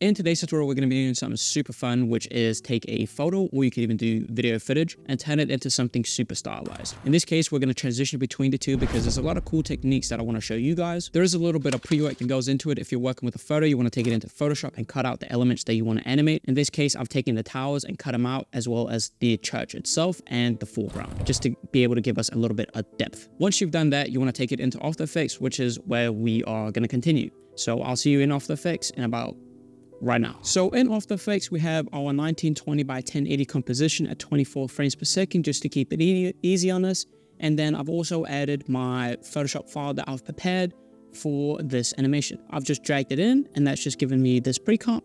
In today's tutorial, we're going to be doing something super fun, which is take a photo, or you can even do video footage, and turn it into something super stylized. In this case, we're going to transition between the two because there's a lot of cool techniques that I want to show you guys. There is a little bit of pre-work that goes into it. If you're working with a photo, you want to take it into Photoshop and cut out the elements that you want to animate. In this case, I've taken the towers and cut them out, as well as the church itself and the foreground, just to be able to give us a little bit of depth. Once you've done that, you want to take it into After Effects, which is where we are going to continue. So I'll see you in After Effects in about right now. So in After Effects, we have our 1920 by 1080 composition at 24 frames per second, just to keep it easy on us. And then I've also added my Photoshop file that I've prepared for this animation. I've just dragged it in, and that's just given me this pre-comp.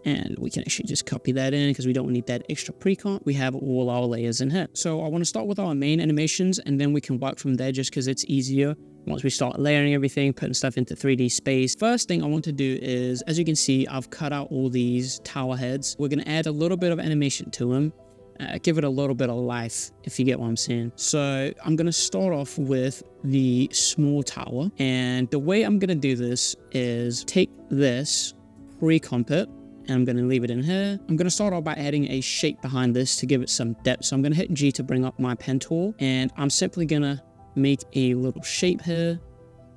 And we can actually just copy that in because we don't need that extra pre-comp. We have all our layers in here. So I want to start with our main animations, and then we can work from there just because it's easier once we start layering everything, putting stuff into 3D space. First thing I want to do is, as you can see, I've cut out all these tower heads. We're going to add a little bit of animation to them. Give it a little bit of life, if you get what I'm saying. So I'm going to start off with the small tower. And the way I'm going to do this is take this, pre-comp it, and I'm going to leave it in here. I'm going to start off by adding a shape behind this to give it some depth. So I'm going to hit G to bring up my pen tool, and I'm simply going to make a little shape here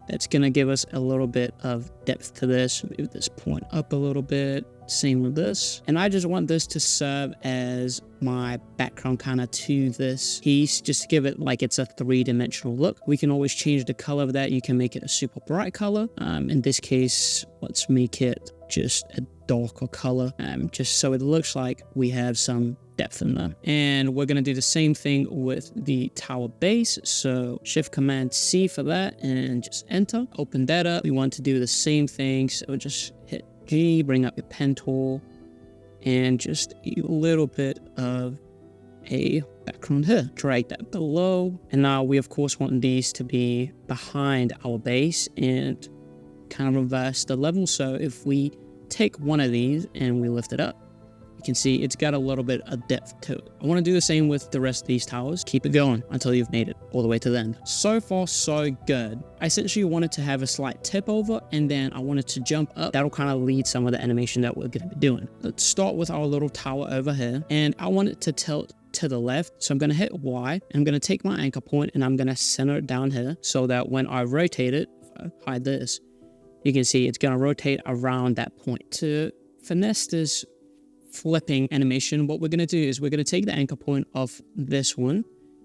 that's going to give us a little bit of depth to this. Move this point up a little bit. Same with this. And I just want this to serve as my background kind of to this piece, just to give it like it's a three-dimensional look. We can always change the color of that. You can make it a super bright color. In this case, let's make it just a darker color, just so it looks like we have some depth in there. And we're going to do the same thing with the tower base. So Shift Command C for that, and just enter. Open that up. We want to do the same thing. So just hit G, bring up your pen tool, and just a little bit of a background here. Drag that below. And now we of course want these to be behind our base and kind of reverse the level. So if we take one of these and we lift it up, you can see it's got a little bit of depth to it. I want to do the same with the rest of these towers. Keep it going until you've made it all the way to the end. So far, so good. I essentially wanted to have a slight tip over, and then I wanted to jump up. That'll kind of lead some of the animation that we're going to be doing. Let's start with our little tower over here, and I want it to tilt to the left. So I'm going to hit Y, and I'm going to take my anchor point, and I'm going to center it down here so that when I rotate it, if I hide this, you can see it's going to rotate around that point. To finesse this flipping animation, what we're going to do is we're going to take the anchor point of this one,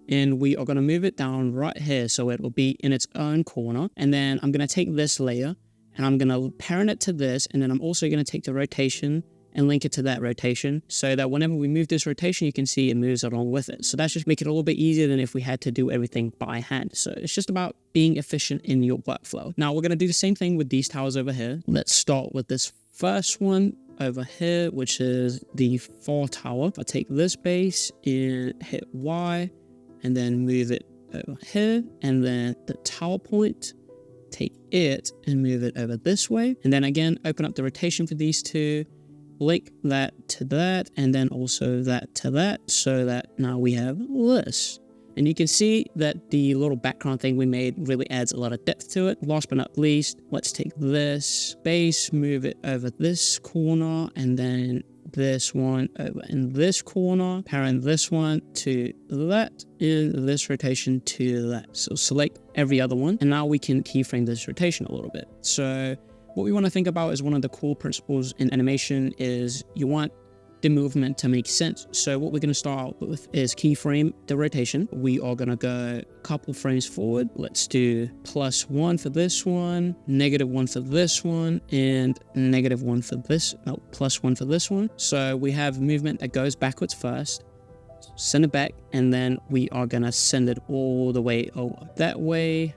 and we are going to move it down right here so it will be in its own corner. And then I'm going to take this layer and I'm going to parent it to this, and then I'm also going to take the rotation and link it to that rotation so that whenever we move this rotation, you can see it moves along with it. So that's just make it a little bit easier than if we had to do everything by hand. So it's just about being efficient in your workflow. Now we're going to do the same thing with these towers over here. Let's start with this first one over here, which is the far tower. If I take this base and hit Y and then move it over here, and then the tower point, take it and move it over this way, and then again open up the rotation for these two, link that to that, and then also that to that, so that now we have this. And you can see that the little background thing we made really adds a lot of depth to it. Last but not least, let's take this base, move it over this corner, and then this one over in this corner, parent this one to that, and this rotation to that. So select every other one, and now we can keyframe this rotation a little bit. So what we want to think about is one of the core principles in animation is you want the movement to make sense. So what we're going to start with is keyframe the rotation. We are going to go a couple frames forward. Let's do +1 for this one, -1 for this one, and -1 for this, +1 for this one. So we have movement that goes backwards first, send it back, and then we are going to send it all the way over. That way,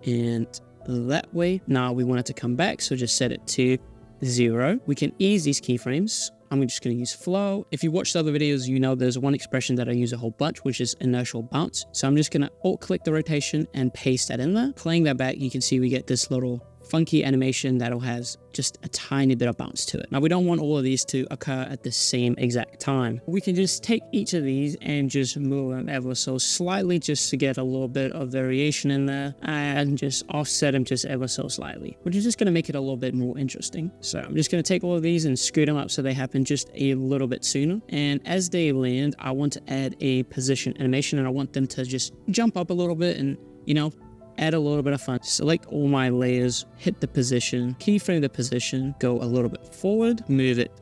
and that way. Now we want it to come back, so just set it to 0. We can ease these keyframes. I'm just going to use flow. If you watched other videos, you know there's one expression that I use a whole bunch, which is inertial bounce. So I'm just going to alt click the rotation and paste that in there. Playing that back, you can see we get this little funky animation that'll has just a tiny bit of bounce to it. Now we don't want all of these to occur at the same exact time. We can just take each of these and just move them ever so slightly just to get a little bit of variation in there, and just offset them just ever so slightly, which is just going to make it a little bit more interesting. So I'm just going to take all of these and scoot them up so they happen just a little bit sooner. And as they land, I want to add a position animation, and I want them to just jump up a little bit and, you know, add a little bit of fun. Select all my layers, hit the position, keyframe the position, go a little bit forward, move it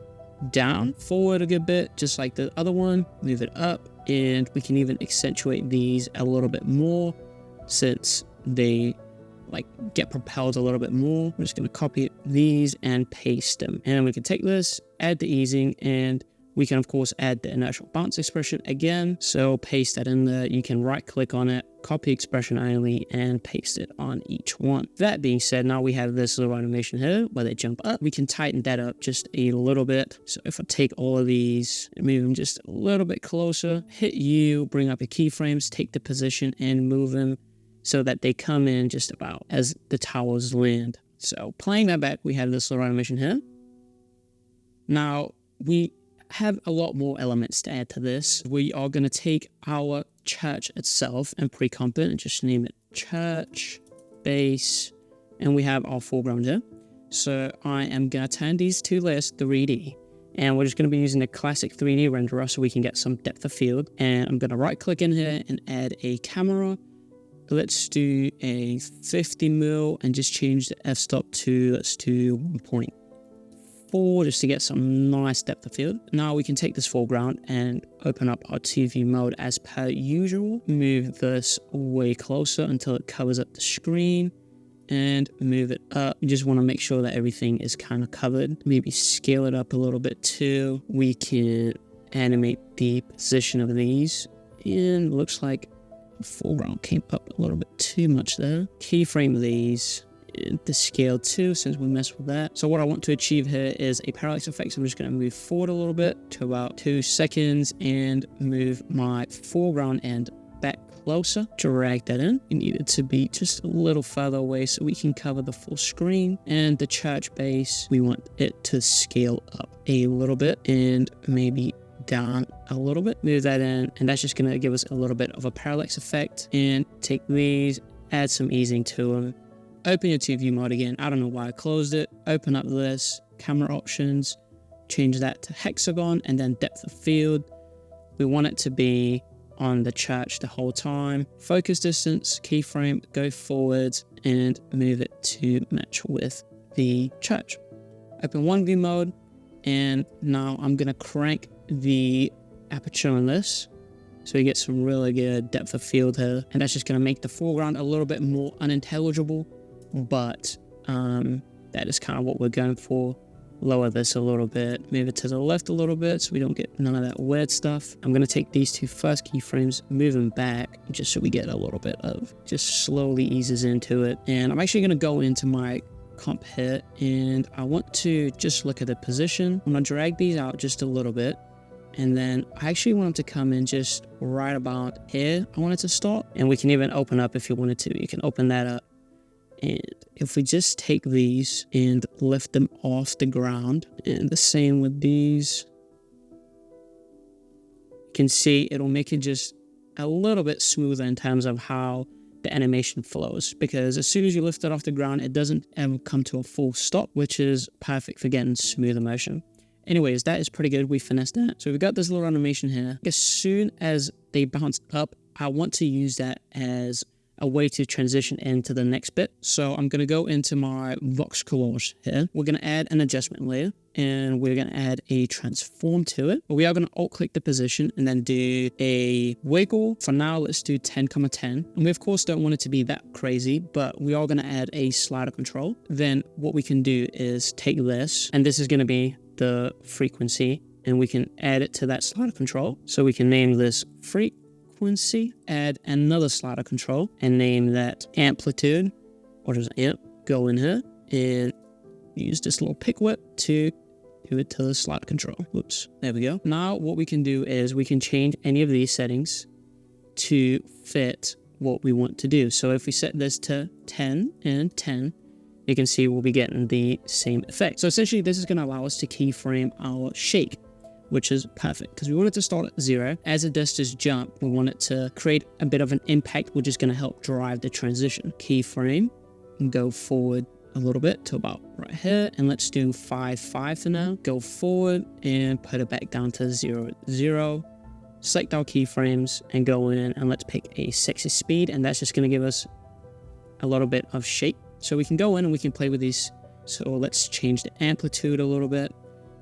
down, forward a good bit, just like the other one, move it up, and we can even accentuate these a little bit more since they like get propelled a little bit more. We're just going to copy these and paste them. And then we can take this, add the easing, and we can of course add the inertial bounce expression again. So paste that in there. You can right click on it, copy expression only, and paste it on each one. That being said, now we have this little animation here where they jump up. We can tighten that up just a little bit. So if I take all of these and move them just a little bit closer, hit U, bring up your keyframes, take the position and move them so that they come in just about as the towers land. So playing that back, we have this little animation here. Now we have a lot more elements to add to this. We are going to take our church itself and pre-comp it and just name it church base, and we have our foreground here. So I am going to turn these two layers 3D, and we're just going to be using the classic 3D renderer so we can get some depth of field. And I'm going to right click in here and add a camera. Let's do a 50 mil and just change the f-stop to, let's do 1.4 just to get some nice depth of field. Now we can take this foreground and open up our 2 view mode as per usual. Move this way closer until it covers up the screen and move it up. You just want to make sure that everything is kind of covered. Maybe scale it up a little bit too. We can animate the position of these, and looks like the foreground came up a little bit too much there. Keyframe these, the scale too, since we messed with that. So what I want to achieve here is a parallax effect. So I'm just going to move forward a little bit to about 2 seconds and move my foreground end back closer. Drag that in. We need it to be just a little further away so we can cover the full screen. And the church base, we want it to scale up a little bit and maybe down a little bit. Move that in, and that's just going to give us a little bit of a parallax effect. And take these, add some easing to them. Open your 2 view mode again. I don't know why I closed it. Open up this, camera options, change that to hexagon, and then depth of field. We want it to be on the church the whole time. Focus distance, keyframe, go forwards, and move it to match with the church. Open 1 view mode, and now I'm gonna crank the aperture on this so you get some really good depth of field here, and that's just gonna make the foreground a little bit more unintelligible. But that is kind of what we're going for. Lower this a little bit, move it to the left a little bit so we don't get none of that weird stuff. I'm going to take these 2 first keyframes, move them back just so we get a little bit of, just slowly eases into it. And I'm actually going to go into my comp here, and I want to just look at the position. I'm going to drag these out just a little bit, and then I actually want them to come in just right about here. I want it to start, and we can even open up if you wanted to. You can open that up. And if we just take these and lift them off the ground, and the same with these, you can see it'll make it just a little bit smoother in terms of how the animation flows. Because as soon as you lift it off the ground, it doesn't ever come to a full stop, which is perfect for getting smoother motion. Anyways, that is pretty good. We finessed that. So we've got this little animation here. As soon as they bounce up, I want to use that as a way to transition into the next bit. So I'm going to go into my Vox collage here. We're going to add an adjustment layer, and we're going to add a transform to it. But we are going to alt click the position and then do a wiggle. For now, let's do 10,10. And we of course don't want it to be that crazy, but we are going to add a slider control. Then what we can do is take this, and this is going to be the frequency, and we can add it to that slider control. So we can name this frequency, add another slider control and name that amplitude, or just amp. Go in here and use this little pick whip to do it to the slider control. Whoops, there we go. Now what we can do is we can change any of these settings to fit what we want to do. So if we set this to 10 and 10, you can see we'll be getting the same effect. So essentially this is going to allow us to keyframe our shake, which is perfect because we want it to start at 0. As it does this jump, we want it to create a bit of an impact, which is going to help drive the transition. Keyframe and go forward a little bit to about right here, and let's do 5 5 for now. Go forward and put it back down to 0 0. Select our keyframes and go in, and let's pick a sexy speed, and that's just going to give us a little bit of shape. So we can go in and we can play with these. So let's change the amplitude a little bit.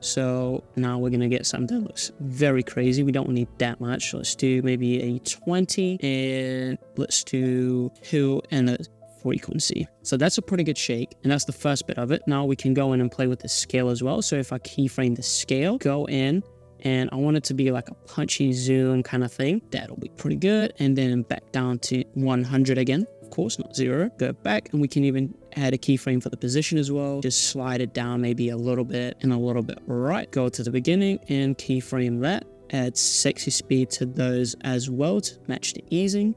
So now we're going to get something that looks very crazy. We don't need that much. So let's do maybe a 20, and let's do 2 and a frequency. So that's a pretty good shake, and that's the first bit of it. Now we can go in and play with the scale as well. So if I keyframe the scale, go in, and I want it to be like a punchy zoom kind of thing. That'll be pretty good. And then back down to 100 again. Of course, not 0. Go back, and we can even add a keyframe for the position as well. Just slide it down maybe a little bit and a little bit right. Go to the beginning and keyframe that. Add sexy speed to those as well to match the easing.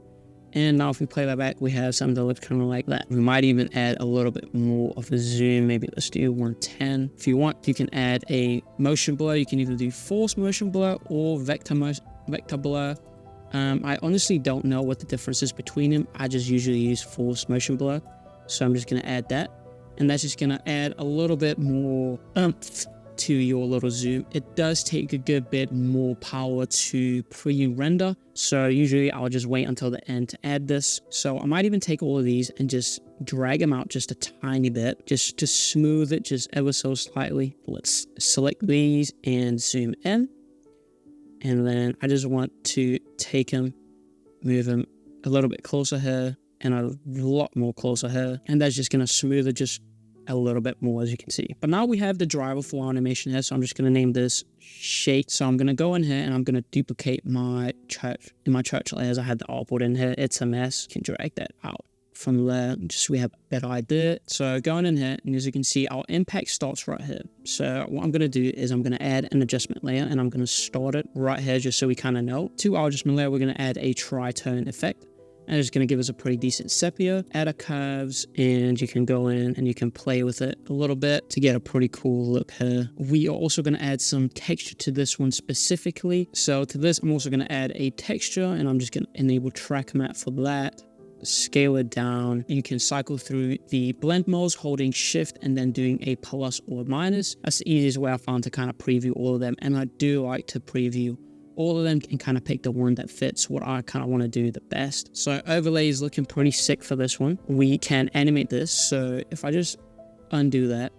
And now if we play that back, we have something that looks kind of like that. We might even add a little bit more of a zoom. Maybe let's do 110. If you want, you can add a motion blur. You can either do force motion blur or vector blur. I honestly don't know what the difference is between them. I just usually use force motion blur. So I'm just going to add that. And that's just going to add a little bit more oomph to your little zoom. It does take a good bit more power to pre-render, so usually I'll just wait until the end to add this. So I might even take all of these and just drag them out just a tiny bit, just to smooth it just ever so slightly. Let's select these and zoom in, and then I just want to take them, move them a little bit closer here and a lot more closer here, and that's just going to smooth it just a little bit more, as you can see. But now we have the driver for our animation here, so I'm just going to name this shake. So I'm going to go in here and I'm going to duplicate my church. In my church layers, I had the artboard in here. It's a mess. You can drag that out from there, just so we have a better idea. So going in here, and as you can see, our impact starts right here. So what I'm going to do is I'm going to add an adjustment layer, and I'm going to start it right here just so we kind of know. To our adjustment layer, we're going to add a tritone effect. And it's going to give us a pretty decent sepia. Add a curves, and you can go in and you can play with it a little bit to get a pretty cool look here. We are also going to add some texture to this one specifically. So to this, I'm also going to add a texture, and I'm just going to enable track matte for that. Scale it down. You can cycle through the blend modes, holding shift and then doing a plus or minus. That's the easiest way I found to kind of preview all of them. And I do like to preview all of them and kind of pick the one that fits what I kind of want to do the best. So overlay is looking pretty sick for this one. We can animate this. So if I just undo that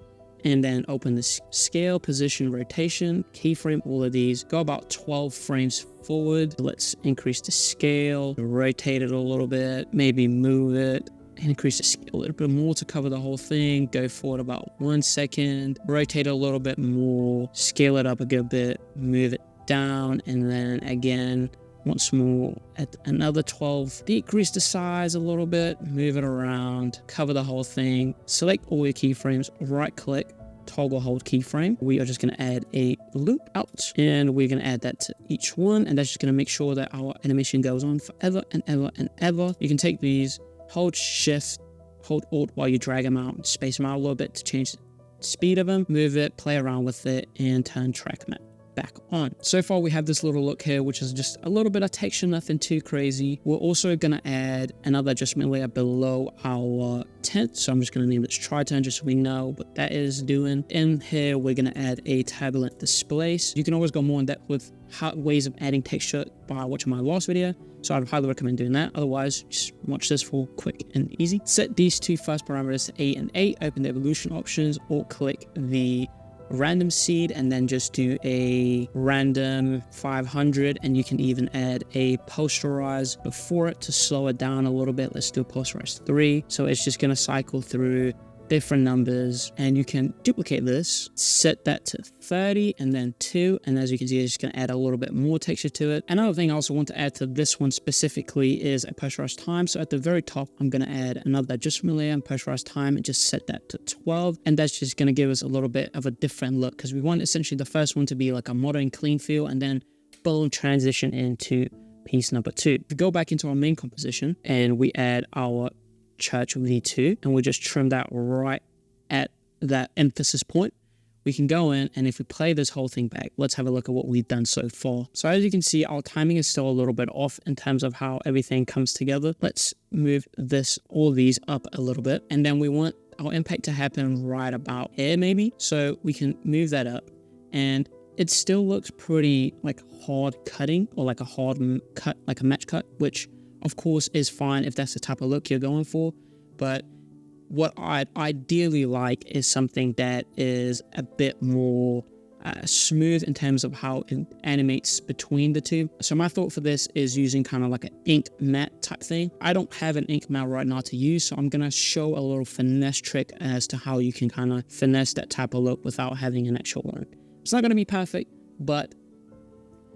and then open the scale, position, rotation, keyframe all of these, go about 12 frames forward. Let's increase the scale, rotate it a little bit, maybe move it, increase the scale a little bit more to cover the whole thing. Go forward about 1 second, rotate it a little bit more, scale it up a good bit, move it down, and then again once more at another 12. Decrease the size a little bit, move it around, cover the whole thing, select all your keyframes, right click, toggle hold keyframe. We are just going to add a loop out, and we're going to add that to each one, and that's just going to make sure that our animation goes on forever and ever and ever. You can take these, hold shift, hold alt while you drag them out, space them out a little bit to change the speed of them, move it, play around with it, and turn track matte back on. So far we have this little look here, which is just a little bit of texture, nothing too crazy. We're also going to add another adjustment layer below our tint, so I'm just going to name this tritone just so we know what that is doing. In here we're going to add a turbulent displace. You can always go more in depth with ways of adding texture by watching my last video, so I'd highly recommend doing that. Otherwise, just watch this for quick and easy. Set these two first parameters to 8 and 8, open the evolution options, or click the random seed and then just do a random 500, and you can even add a posterize before it to slow it down a little bit. Let's do a posterize 3, so it's just going to cycle through different numbers, and you can duplicate this, set that to 30 and then 2, and as you can see, it's just going to add a little bit more texture to it. Another thing I also want to add to this one specifically is a posterize time. So at the very top, I'm going to add another adjustment layer and posterize time and just set that to 12, and that's just going to give us a little bit of a different look, because we want essentially the first one to be like a modern clean feel, and then boom, transition into piece number 2. If we go back into our main composition and we add our church V2, and we just trim that right that emphasis point, we can go in, and if we play this whole thing back, let's have a look at what we've done so far. So as you can see, our timing is still a little bit off in terms of how everything comes together. Let's move all these up a little bit, and then we want our impact to happen right about here maybe. So we can move that up, and it still looks pretty like hard cutting, or like a hard cut, like a match cut, which of course is fine if that's the type of look you're going for. But what I'd ideally like is something that is a bit more smooth in terms of how it animates between the two. So my thought for this is using kind of like an ink matte type thing. I don't have an ink matte right now to use, so I'm gonna show a little finesse trick as to how you can kind of finesse that type of look without having an actual one. It's not gonna be perfect, but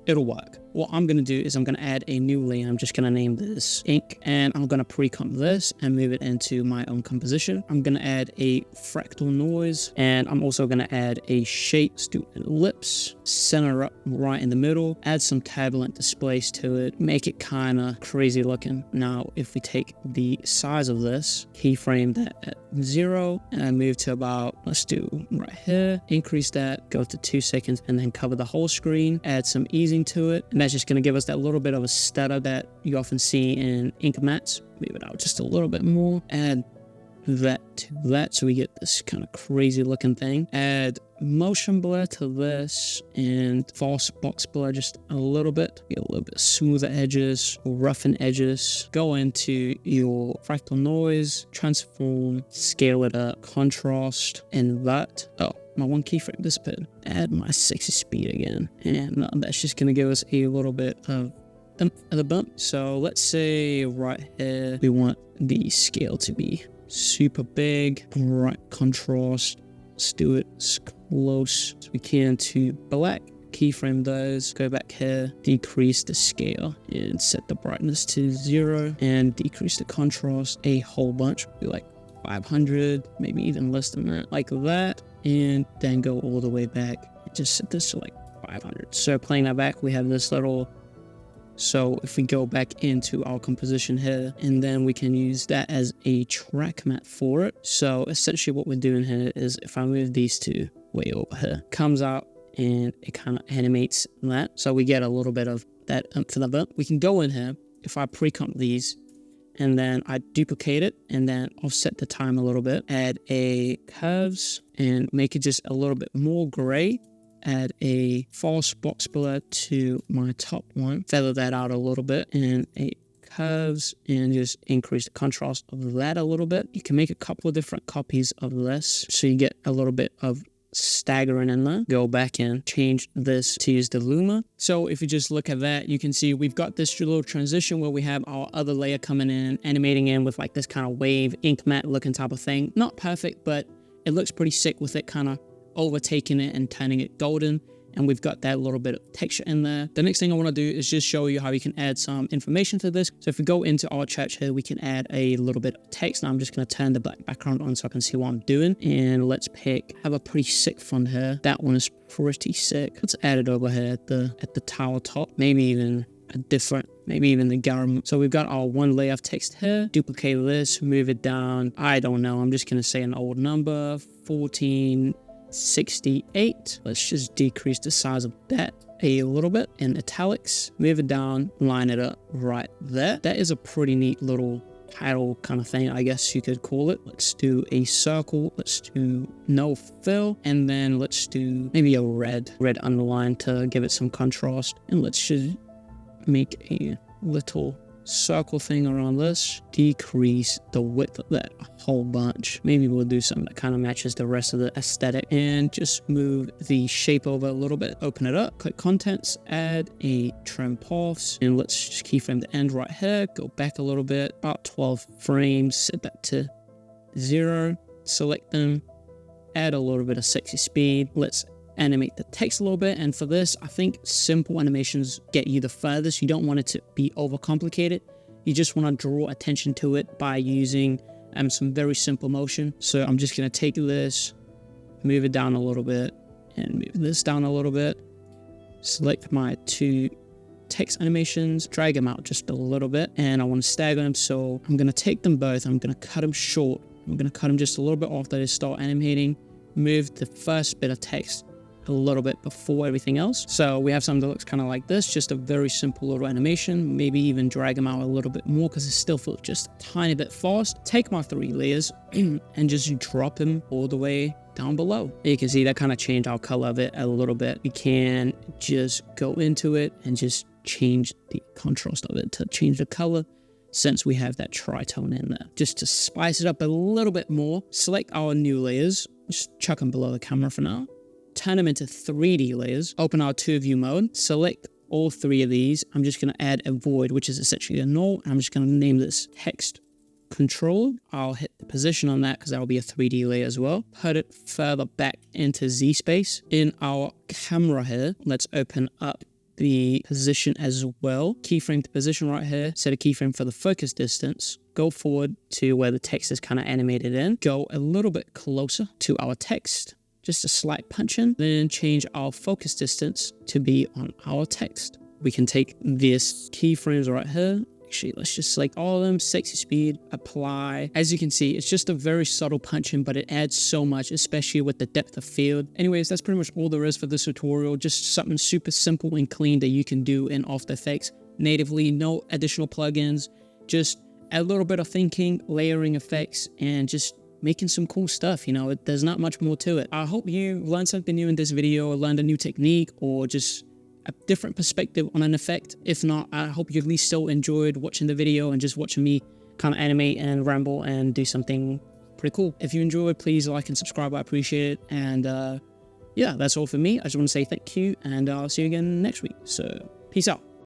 it'll work. What I'm gonna do is I'm gonna add a new layer. I'm just gonna name this ink, and I'm gonna pre-comp this and move it into my own composition. I'm gonna add a fractal noise, and I'm also gonna add a shape. Let's do an ellipse, center up right in the middle, add some turbulent displace to it, make it kind of crazy looking. Now, if we take the size of this, keyframe that at 0, and move to about, let's do right here, increase that, go to 2 seconds, and then cover the whole screen, add some easing to it. And that's just going to give us that little bit of a stutter that you often see in ink mattes. Move it out just a little bit more. Add that to that, so we get this kind of crazy looking thing. Add motion blur to this, and false box blur just a little bit. Get a little bit smoother edges, roughen edges. Go into your fractal noise, transform, scale it up, contrast, invert. Oh, my one keyframe disappeared. Add my sexy speed again, and that's just gonna give us a little bit of the bump. So let's say right here we want the scale to be super big, bright contrast. Let's do it as close as we can to black. Keyframe those, go back here, decrease the scale and set the brightness to 0, and decrease the contrast a whole bunch, be like 500, maybe even less than that, like that. And then go all the way back and just set this to like 500. So playing that back, we have this little, so if we go back into our composition here, and then we can use that as a track matte for it. So essentially what we're doing here is, if I move these two way over here, comes out and it kind of animates that. So we get a little bit of that for the bump. We can go in here, if I pre-comp these, and then I duplicate it, and then offset the time a little bit, add a curves and make it just a little bit more gray, add a false box blur to my top one, feather that out a little bit, and a curves, and just increase the contrast of that a little bit. You can make a couple of different copies of this, so you get a little bit of staggering in there. Go back in, change this to use the Luma. So if you just look at that, you can see we've got this little transition where we have our other layer coming in, animating in with like this kind of wave ink matte looking type of thing. Not perfect, but it looks pretty sick with it kind of overtaking it and turning it golden. And we've got that little bit of texture in there. The next thing I want to do is just show you how you can add some information to this. So if we go into our church here, we can add a little bit of text. Now I'm just going to turn the black background on so I can see what I'm doing. And let's have a pretty sick font here. That one is pretty sick. Let's add it over here at the tower top. Maybe even maybe even the garum. So we've got our one layer of text here. Duplicate this, move it down. I don't know. I'm just going to say an old number, 1468. Let's just decrease the size of that a little bit in italics, move it down, line it up right there. That is a pretty neat little title kind of thing, I guess you could call it. Let's do a circle, let's do no fill, and then let's do maybe a red underline to give it some contrast. And let's just make a little circle thing around this, decrease the width of that a whole bunch. Maybe we'll do something that kind of matches the rest of the aesthetic, and just move the shape over a little bit, open it up, click contents, add a trim paths, and let's just keyframe the end right here, go back a little bit, about 12 frames, set that to 0, select them, add a little bit of sexy speed. Let's animate the text a little bit, and for this I think simple animations get you the furthest. You don't want it to be overcomplicated, you just want to draw attention to it by using some very simple motion. So I'm just going to take this, move it down a little bit, and move this down a little bit, select my two text animations, drag them out just a little bit, and I want to stagger them. So I'm going to take them both, I'm going to cut them short, I'm going to cut them just a little bit off, that is start animating, move the first bit of text a little bit before everything else. So we have something that looks kind of like this, just a very simple little animation. Maybe even drag them out a little bit more because it still feels just a tiny bit fast. Take my 3 layers and just drop them all the way down below. You can see that kind of changed our color of it a little bit. We can just go into it and just change the contrast of it to change the color, since we have that tritone in there. Just to spice it up a little bit more, select our new layers, just chuck them below the camera for now. Turn them into 3D layers, open our 2-view mode, select all 3 of these. I'm just going to add a void, which is essentially a null, and I'm just going to name this text control. I'll hit the position on that because that will be a 3D layer as well. Put it further back into Z space. In our camera here, let's open up the position as well. Keyframe the position right here, set a keyframe for the focus distance, go forward to where the text is kind of animated in, go a little bit closer to our text, just a slight punch in, then change our focus distance to be on our text. We can take this keyframes right here. Actually, let's just select all of them, sexy speed, apply. As you can see, it's just a very subtle punch in, but it adds so much, especially with the depth of field. Anyways, that's pretty much all there is for this tutorial. Just something super simple and clean that you can do in After Effects natively, no additional plugins, just a little bit of thinking, layering effects, and just making some cool stuff. You know, there's not much more to it. I hope you learned something new in this video, or learned a new technique, or just a different perspective on an effect. If not, I hope you at least still enjoyed watching the video and just watching me kind of animate and ramble and do something pretty cool. If you enjoyed, please like and subscribe. I appreciate it. And yeah, that's all for me. I just want to say thank you, and I'll see you again next week. So peace out.